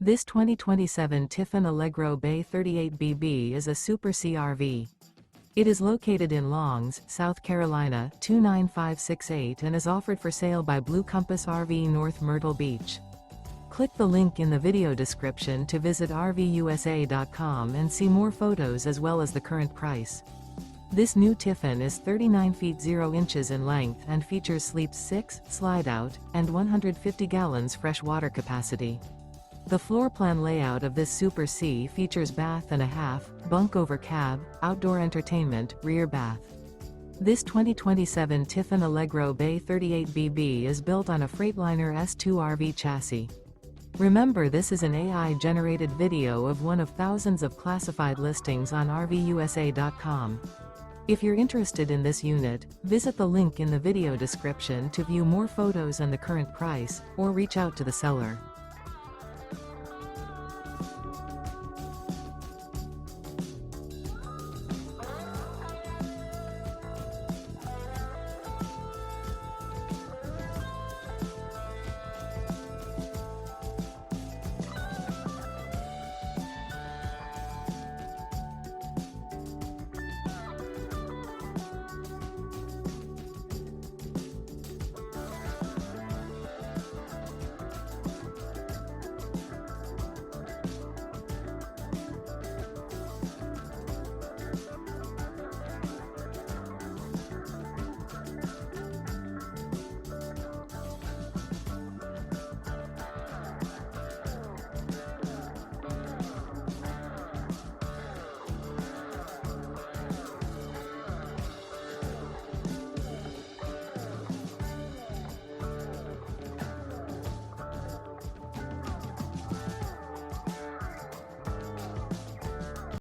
This 2027 Tiffin Allegro Bay 38BB is a Super CRV. It is located in Longs, South Carolina 29568 and is offered for sale by Blue Compass RV North Myrtle Beach. Click the link in the video description to visit RVUSA.com and see more photos as well as the current price. This new Tiffin is 39 feet 0 inches in length and features sleeps 6, slide-out, and 150 gallons fresh water capacity. The floor plan layout of this Super C features bath and a half, bunk over cab, outdoor entertainment, rear bath. This 2027 Tiffin Allegro Bay 38BB is built on a Freightliner S2RV chassis. Remember, this is an AI-generated video of one of thousands of classified listings on RVUSA.com. If you're interested in this unit, visit the link in the video description to view more photos and the current price, or reach out to the seller.